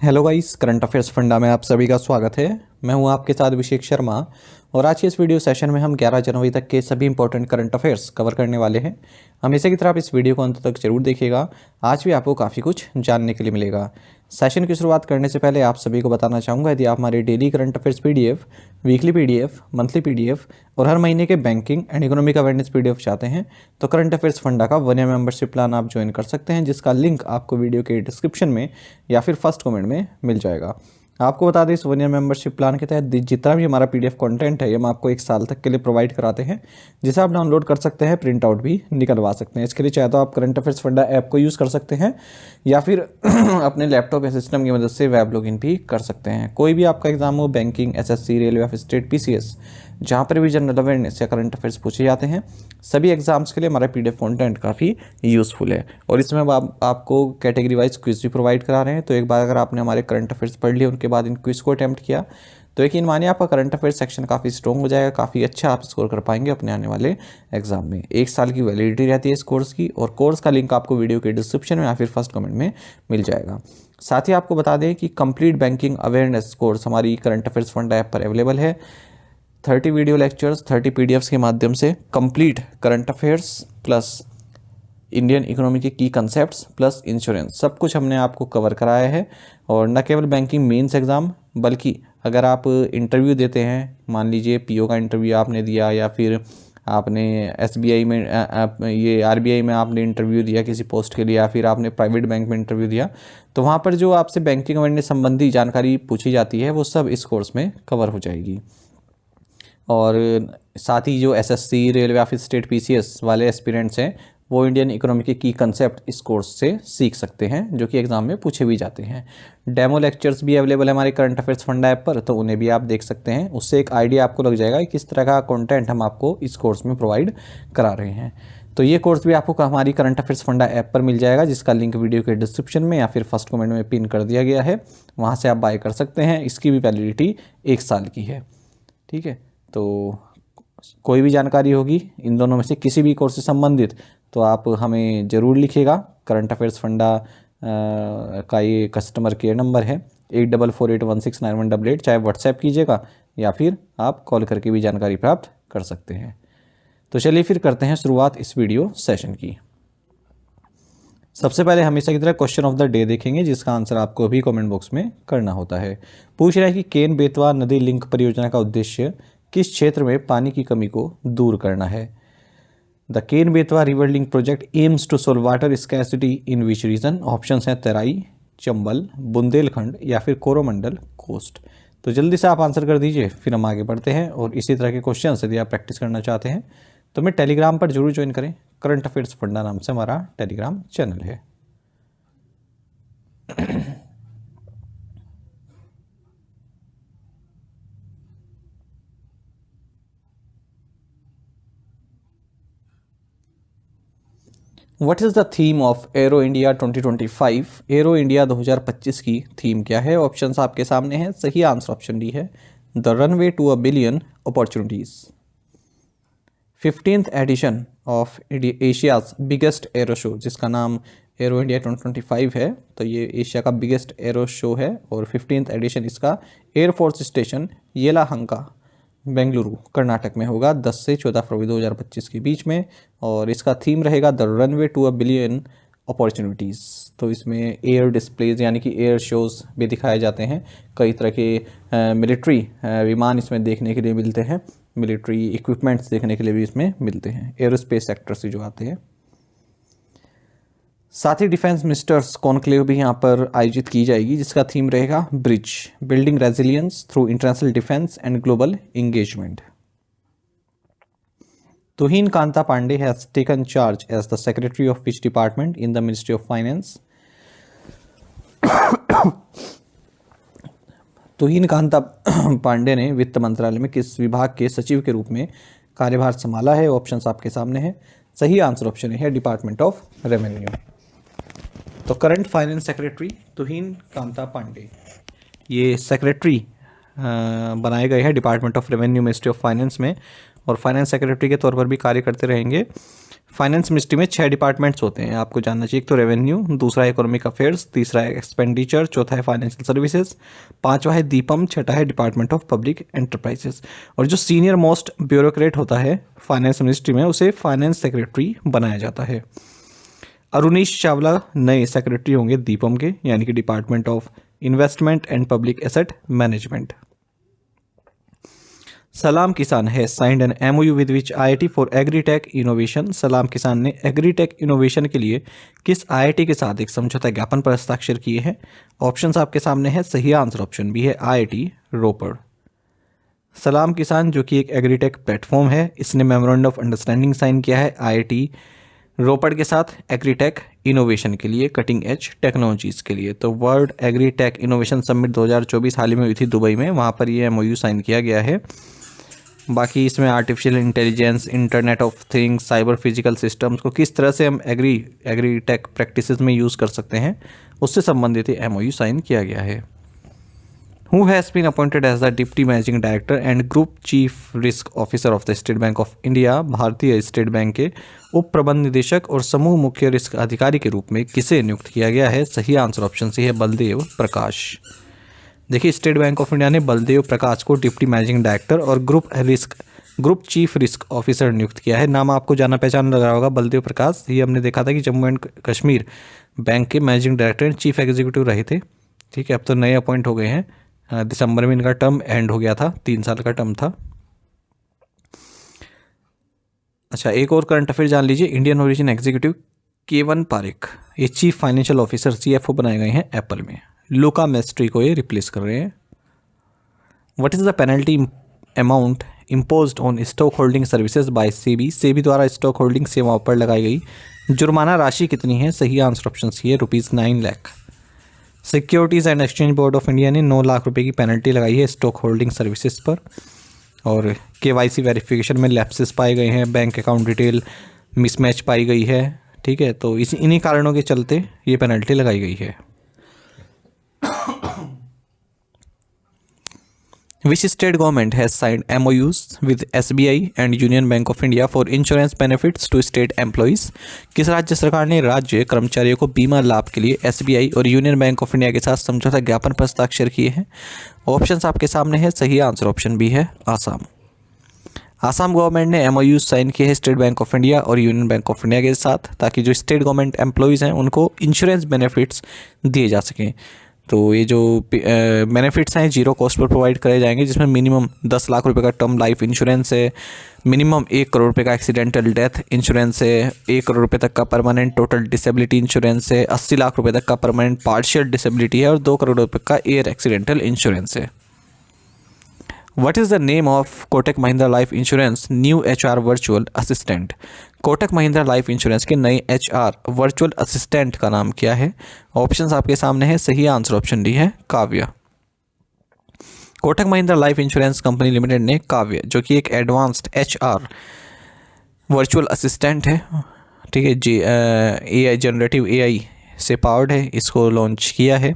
Hello guys, current affairs funda में आप सभी का स्वागत है। मैं हूं आपके साथ अभिषेक शर्मा और आज के इस वीडियो सेशन में हम 11 जनवरी तक के सभी इंपॉर्टेंट करंट अफेयर्स कवर करने वाले हैं। हमेशा की तरह आप इस वीडियो को अंत तक जरूर देखिएगा। आज भी आपको काफ़ी कुछ जानने के लिए मिलेगा। सेशन की शुरुआत करने से पहले आप सभी को बताना चाहूँगा, यदि आप हमारे daily current affairs PDF, weekly PDF, monthly PDF और हर महीने के banking and economic awareness PDF चाहते हैं तो करंट अफेयर्स फंडा का 1 ईयर मेंबरशिप प्लान आप ज्वाइन कर सकते हैं, जिसका लिंक आपको वीडियो के डिस्क्रिप्शन में या फिर फर्स्ट कमेंट में मिल जाएगा। आपको बता दें, इस 1 ईयर मेंबरशिप प्लान के तहत जितना भी हमारा पीडीएफ कंटेंट है ये हम आपको 1 साल तक के लिए प्रोवाइड कराते हैं, जिसे आप डाउनलोड कर सकते हैं, प्रिंट आउट भी निकलवा सकते हैं। इसके लिए चाहे तो आप करंट अफेयर्स फंडा ऐप को यूज़ कर सकते हैं या फिर अपने लैपटॉप या सिस्टम की मदद से वेब लॉगिन भी कर सकते हैं। कोई भी आपका एग्जाम हो, banking, SSC, railway of state, PCS, जहाँ पर भी जनरल अवेयरनेस या करंट अफेयर्स पूछे जाते हैं, सभी एग्जाम्स के लिए हमारा पीडीएफ कंटेंट काफ़ी यूज़फुल है। और इसमें आपको कैटेगरी वाइज क्विज भी प्रोवाइड करा रहे हैं। तो एक बार अगर आपने हमारे करंट अफेयर्स पढ़ लिए, उनके बाद इन क्विज को अटैम्प्ट किया, तो यकीन मानिए आपका करंट अफेयर्स सेक्शन काफ़ी स्ट्रॉन्ग हो जाएगा, काफ़ी अच्छा आप स्कोर कर पाएंगे अपने आने वाले एग्जाम में। 1 साल की वैलिडिटी रहती है इस कोर्स की, और कोर्स का लिंक आपको वीडियो के डिस्क्रिप्शन में या फिर फर्स्ट कमेंट में मिल जाएगा। साथ ही आपको बता दें कि कंप्लीट बैंकिंग अवेयरनेस कोर्स हमारी करंट अफेयर्स फंड ऐप पर अवेलेबल है। 30 वीडियो लेक्चर्स, 30 पीडीएफ्स के माध्यम से complete current affairs plus Indian economy के की कंसेप्ट्स प्लस इंश्योरेंस, सब कुछ हमने आपको कवर कराया है। और न केवल बैंकिंग मेंस एग्ज़ाम, बल्कि अगर आप इंटरव्यू देते हैं, मान लीजिए पीओ का इंटरव्यू आपने दिया या फिर आपने एसबीआई में ये आरबीआई में आपने इंटरव्यू दिया किसी पोस्ट के लिए, या फिर आपने प्राइवेट बैंक में इंटरव्यू दिया, तो वहाँ पर जो आपसे बैंकिंग अवेयरनेस संबंधी जानकारी पूछी जाती है वो सब इस कोर्स में कवर हो जाएगी। और साथ ही जो SSC, railway of state, PCS वाले एस्पिरेंट्स हैं, वो इंडियन इकोनॉमी के की कंसेप्ट इस कोर्स से सीख सकते हैं, जो कि एग्जाम में पूछे भी जाते हैं। डेमो लेक्चर्स भी अवेलेबल है हमारे करंट अफेयर्स फंडा ऐप पर, तो उन्हें भी आप देख सकते हैं। उससे एक आइडिया आपको लग जाएगा कि किस तरह का कंटेंट हम आपको इस कोर्स में प्रोवाइड करा रहे हैं। तो ये कोर्स भी आपको हमारी करंट अफेयर्स फंडा ऐप पर मिल जाएगा, जिसका लिंक वीडियो के डिस्क्रिप्शन में या फिर फर्स्ट कमेंट में पिन कर दिया गया है। वहाँ से आप बाय कर सकते हैं। इसकी भी वैलिडिटी 1 साल की है। ठीक है, तो कोई भी जानकारी होगी इन दोनों में से किसी भी कोर्स से संबंधित, तो आप हमें ज़रूर लिखिएगा। करंट अफेयर्स फंडा का ये कस्टमर केयर नंबर है 8448169188, चाहे व्हाट्सएप कीजिएगा या फिर आप कॉल करके भी जानकारी प्राप्त कर सकते हैं। तो चलिए फिर करते हैं शुरुआत इस वीडियो सेशन की। सबसे पहले हमेशा की तरह क्वेश्चन ऑफ द डे देखेंगे, जिसका आंसर आपको भी कमेंट बॉक्स में करना होता है। पूछ रहा है कि केन बेतवा नदी लिंक परियोजना का उद्देश्य किस क्षेत्र में पानी की कमी को दूर करना है। The Ken Betwa river link project aims to solve water scarcity in which region. Option हैं तराई, चंबल, बुंदेलखंड या फिर कोरोमंडल कोस्ट। तो जल्दी से आप आंसर कर दीजिए, फिर हम आगे बढ़ते हैं। और इसी तरह के क्वेश्चन यदि आप प्रैक्टिस करना चाहते हैं तो मैं टेलीग्राम पर जरूर ज्वाइन करें। करंट अफेयर्स फंडा नाम से हमारा टेलीग्राम चैनल है। What is the theme of arrow India 2025। Arrow India 2025 की थीम क्या है? ऑप्शंस आपके सामने हैं। सही आंसर ऑप्शन डी है, the runway to a billion opportunities. 15th edition of Asia's biggest aero show, जिसका नाम एरो इंडिया 2025 है, तो ये एशिया का बिगेस्ट एरो शो है। और 15th एडिशन इसका एयरफोर्स स्टेशन येलाहंका, बेंगलुरु, कर्नाटक में होगा 10 से 14 फरवरी 2025 के बीच में। और इसका थीम रहेगा the runway to a billion opportunities. तो इसमें एयर डिस्प्लेज यानी कि एयर शोज़ भी दिखाए जाते हैं। कई तरह के मिलिट्री विमान इसमें देखने के लिए मिलते हैं, मिलिट्री इक्विपमेंट्स देखने के लिए भी इसमें मिलते हैं, एरोस्पेस सेक्टर से जो आते हैं। साथ ही डिफेंस मिनिस्टर्स कॉन्क्लेव भी यहाँ पर आयोजित की जाएगी, जिसका थीम रहेगा bridge, building resilience through international defence and global engagement. Tuhin Kanta Pandey has taken charge as the secretary of which department in the ministry of finance. Tuhin Kanta Pandey ने वित्त मंत्रालय में किस विभाग के सचिव के रूप में कार्यभार संभाला है? ऑप्शंस आपके सामने हैं। सही आंसर ऑप्शन है डिपार्टमेंट ऑफ रेवेन्यू। तो करंट फाइनेंस सेक्रेटरी तुहिन कांता पांडे ये सेक्रेटरी बनाए गए हैं department of revenue ministry of finance में, और फाइनेंस सेक्रेटरी के तौर पर भी कार्य करते रहेंगे। फाइनेंस मिनिस्ट्री में 6 डिपार्टमेंट्स होते हैं, आपको जानना चाहिए। एक तो रेवेन्यू, दूसरा है इकोनॉमिक अफेयर्स, तीसरा है एक्सपेंडिचर, चौथा है फाइनेंशियल सर्विसेज, पांचवा है दीपम, छठा है डिपार्टमेंट ऑफ पब्लिक एंटरप्राइजेस। और जो सीनियर मोस्ट ब्यूरोक्रेट होता है फाइनेंस मिनिस्ट्री में, उसे फाइनेंस सेक्रेटरी बनाया जाता है। अरुणीश चावला नए सेक्रेटरी होंगे दीपम के, यानी कि department of investment and public asset management. सलाम किसान है signed an MOU with which IIT for agritech innovation. सलाम किसान ने एग्रीटेक इनोवेशन के लिए किस आईआईटी के साथ एक समझौता ज्ञापन पर हस्ताक्षर किए हैं? ऑप्शंस आपके सामने है, सही आंसर ऑप्शन बी है आईआईटी रोपड़। सलाम किसान जो कि एक एग्रीटेक प्लेटफॉर्म है, इसने मेमोरेंडम ऑफ अंडरस्टैंडिंग साइन किया है आईआईटी रोपड़ के साथ एग्रीटेक इनोवेशन के लिए, कटिंग एज टेक्नोलॉजीज़ के लिए। तो वर्ल्ड एग्रीटेक इनोवेशन समिट 2024 हाल ही में हुई थी दुबई में, वहाँ पर ये एमओयू साइन किया गया है। बाकी इसमें artificial intelligence, internet of things, cyber physical systems को किस तरह से हम एग्रीटेक प्रैक्टिसेस में यूज़ कर सकते हैं, उससे संबंधित एमओयू साइन किया गया है। Who has been appointed as the Deputy Managing Director and Group Chief Risk Officer of the State Bank of India? भारतीय स्टेट बैंक के उप प्रबंध निदेशक और समूह मुख्य रिस्क अधिकारी के रूप में किसे नियुक्त किया गया है? सही आंसर ऑप्शन सी है बलदेव प्रकाश। देखिए, स्टेट बैंक ऑफ इंडिया ने बलदेव प्रकाश को डिप्टी मैनेजिंग डायरेक्टर और ग्रुप चीफ रिस्क ऑफिसर नियुक्त किया है। नाम आपको जाना पहचान लग रहा होगा, बलदेव प्रकाश। ये हमने देखा था कि जम्मू एंड कश्मीर बैंक के managing director and chief executive रहे थे। ठीक है, अब तो नए अपॉइंट हो गए हैं। दिसंबर में इनका टर्म एंड हो गया था, 3 साल का टर्म था। अच्छा, एक और करंट अफेयर जान लीजिए। इंडियन ओरिजिन एग्जीक्यूटिव केवन पारेख, ये चीफ फाइनेंशियल ऑफिसर सीएफओ बनाए गए हैं एप्पल में। लूका मेस्ट्री को ये रिप्लेस कर रहे हैं। What is the penalty amount imposed on stock holding services by SEBI? SEBI द्वारा स्टॉक होल्डिंग सेवाओं पर लगाई गई जुर्माना राशि कितनी है? सही आंसर ऑप्शन सी है ₹9 lakh. Securities and exchange board of India ने 9 लाख रुपए की पेनल्टी लगाई है स्टॉक होल्डिंग सर्विसेज पर। और केवाईसी वेरिफिकेशन में लैप्सेस पाए गए हैं, बैंक अकाउंट डिटेल मिसमैच पाई गई है। ठीक है, तो इन्हीं कारणों के चलते ये पेनल्टी लगाई गई है। Which state government has signed MOUs with SBI and Union Bank of India for insurance benefits to state employees? किस राज्य सरकार ने राज्य कर्मचारियों को बीमा लाभ के लिए SBI और यूनियन बैंक ऑफ इंडिया के साथ समझौता ज्ञापन पर हस्ताक्षर किए हैं? ऑप्शंस आपके सामने है, सही आंसर ऑप्शन बी है आसाम। आसाम गवर्नमेंट ने MOU साइन किए हैं स्टेट बैंक ऑफ इंडिया और यूनियन बैंक ऑफ इंडिया के साथ, ताकि जो स्टेट गवर्नमेंट एम्प्लॉयज़ हैं उनको इंश्योरेंस बेनिफिट्स दिए जा सकें। तो ये जो बेनिफिट्स हैं जीरो कॉस्ट पर प्रोवाइड करे जाएंगे, जिसमें मिनिमम 10 लाख रुपए का टर्म लाइफ इंश्योरेंस है, मिनिमम 1 करोड़ रुपए का एक्सीडेंटल डेथ इंश्योरेंस है, 1 करोड़ रुपए तक का परमानेंट टोटल डिसेबिलिटी इंश्योरेंस है, 80 लाख रुपए तक का परमानेंट पार्शियल डिसेबिलिटी है और 2 करोड़ रुपए का एयर एक्सीडेंटल इंश्योरेंस है। What is the name of Kotak Mahindra life insurance new HR virtual assistant? Kotak Mahindra life insurance के नए HR वर्चुअल असिस्टेंट का नाम क्या है? ऑप्शंस आपके सामने है, सही आंसर ऑप्शन डी है Kavya. Kotak Mahindra life insurance company limited ने काव्या, जो कि एक एडवांस्ड HR वर्चुअल असिस्टेंट है, ठीक है जी, AI जनरेटिव AI से पावर्ड है, इसको लॉन्च किया है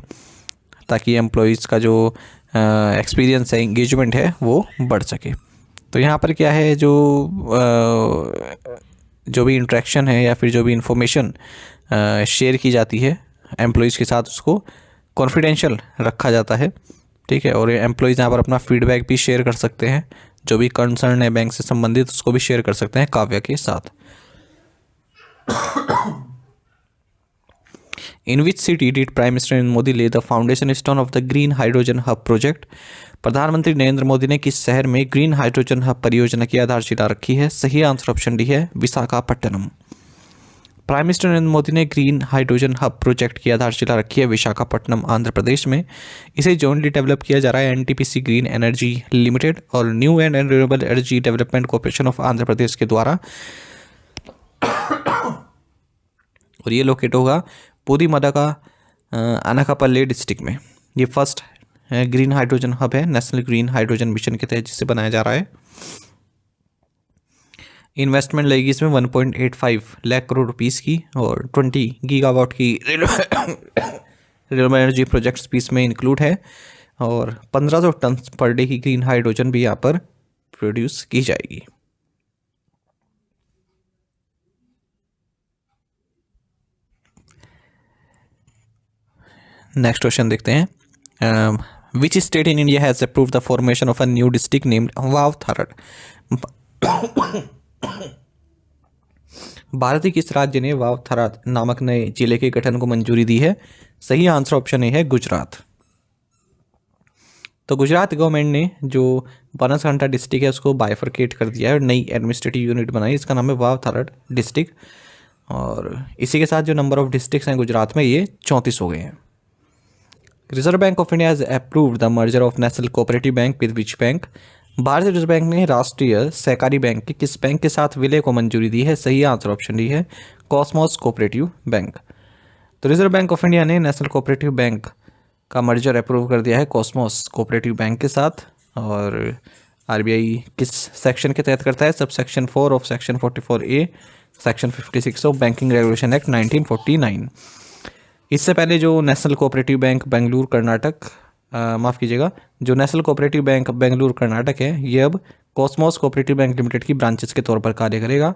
ताकि एम्प्लॉयज़ का जो एक्सपीरियंस है, इंगेजमेंट है, वो बढ़ सके। तो यहाँ पर क्या है, जो भी इंटरेक्शन है या फिर जो भी इंफॉर्मेशन शेयर की जाती है एम्प्लॉयज़ के साथ, उसको कॉन्फिडेंशियल रखा जाता है। ठीक है, और एम्प्लॉयज़ यहाँ पर अपना फीडबैक भी शेयर कर सकते हैं, जो भी कंसर्न है बैंक से संबंधित उसको भी शेयर कर सकते हैं काव्या के साथ। In which city did Prime Minister Narendra Modi lay the foundation stone of the Green Hydrogen Hub project? प्रधानमंत्री नरेंद्र मोदी ने किस शहर में ग्रीन हाइड्रोजन हब परियोजना की आधारशिला रखी है? सही आंसर ऑप्शन डी है विशाखापट्टनम। प्राइम मिनिस्टर नरेंद्र मोदी ने ग्रीन हाइड्रोजन हब प्रोजेक्ट की आधारशिला रखी है विशाखापट्टनम, आंध्र प्रदेश में। इसे जॉइंटली डेवलप किया जा रहा है NTPC ग्रीन एनर्जी लिमिटेड और new and renewable energy development corporation of Andhra Pradesh के द्वारा, और ये लोकेट होगा पुदीमदा का अनाकापल्ली डिस्ट्रिक्ट में। ये फर्स्ट ग्रीन हाइड्रोजन हब है नेशनल ग्रीन हाइड्रोजन मिशन के तहत जिसे बनाया जा रहा है। इन्वेस्टमेंट लगेगी इसमें 1.85 लाख करोड़ रुपीस की और 20 गीगावाट की रिन्यूएबल एनर्जी प्रोजेक्ट्स भी इसमें इंक्लूड है और 1500 टन पर डे की ग्रीन हाइड्रोजन भी यहाँ पर प्रोड्यूस की जाएगी। नेक्स्ट क्वेश्चन देखते हैं। Which state in India has approve the formation of a new district named Vav Tharad. Bharat के किस राज्य ने वाव थराद नामक नए जिले के गठन को मंजूरी दी है? सही आंसर ऑप्शन ए है गुजरात। तो गुजरात गवर्नमेंट ने जो बनासकांठा डिस्ट्रिक्ट है उसको बाइफरकेट कर दिया है और नई एडमिनिस्ट्रेटिव यूनिट बनाई, इसका नाम है वाव थराद डिस्ट्रिक्ट। और इसी के साथ जो नंबर ऑफ डिस्ट्रिक्ट्स हैं गुजरात में ये 34 हो गए हैं। Reserve bank of India has approved the merger of national cooperative bank with which bank. भारतीय रिजर्व बैंक ने राष्ट्रीय सहकारी बैंक के किस बैंक के साथ विलय को मंजूरी दी है? सही आंसर ऑप्शन डी है कॉसमॉस कोऑपरेटिव बैंक। तो रिजर्व बैंक ऑफ इंडिया ने नेशनल कोऑपरेटिव बैंक का मर्जर अप्रूव कर दिया है कॉसमॉस कोऑपरेटिव बैंक के साथ। और आरबीआई किस सेक्शन के तहत करता है? Sub section 4 of section 44A section 56 of banking regulation act 1949। इससे पहले जो national cooperative bank Bengaluru Karnataka माफ़ कीजिएगा, जो national cooperative bank Bengaluru Karnataka है ये अब कॉसमॉस कोऑपरेटिव बैंक लिमिटेड की ब्रांचेस के तौर पर कार्य करेगा।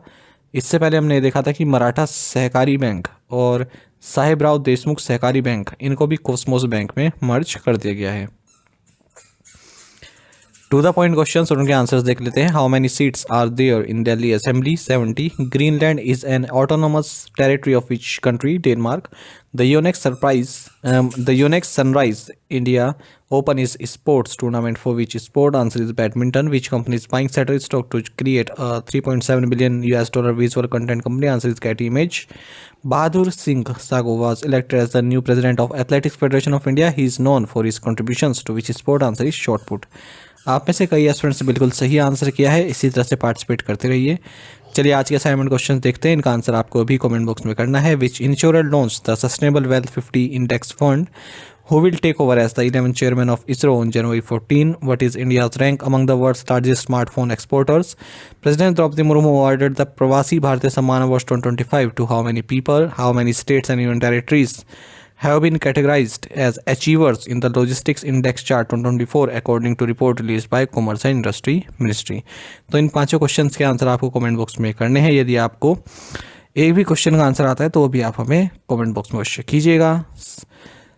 इससे पहले हमने देखा था कि मराठा सहकारी बैंक और साहेबराव देशमुख सहकारी बैंक इनको भी कॉसमॉस बैंक में मर्ज कर दिया गया है। टू द पॉइंट क्वेश्चन और उनके आंसर्स देख लेते हैं। How many seats are there in Delhi assembly? 70। Greenland is an autonomous territory of which country? Denmark. The Yonex Sunrise India Open is sports tournament for which sport? Answer is badminton. Which company is buying Shutterstock to create a $3.7 billion visual content company? Answer is Getty image. Bahadur Singh Sago was elected as the new president of Athletics Federation of India. He is known for his contributions to which sport? Answer is shot put. आप में से कई students बिल्कुल सही answer किया है, इसी तरह से पार्टिसिपेट करते रहिए। चलिए आज के असाइनमेंट क्वेश्चन देखते हैं, इनका आंसर आपको अभी कमेंट बॉक्स में करना है। Which insurer launch the sustainable wealth 50 index fund? Who will take over as the 11th chairman of ISRO on January 14? What is India's rank among the world's largest smartphone exporters? President Draupadi Murmu awarded the Pravasi Bharatiya Samman Awards 2025 to how many people? How many states and union territories have been categorized as achievers in the Logistics Index Chart 2024 according to report released by Commerce and Industry Ministry? तो इन पांचों questions के answer आपको comment box में करने हैं। यदि आपको एक भी क्वेश्चन का आंसर आता है तो भी आप हमें कमेंट बॉक्स में अवश्य कीजिएगा।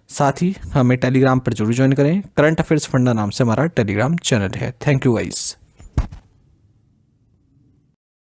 साथ ही हमें टेलीग्राम पर जरूर ज्वाइन करें। करंट अफेयर्स फंडा नाम से हमारा टेलीग्राम चैनल है। Thank you guys.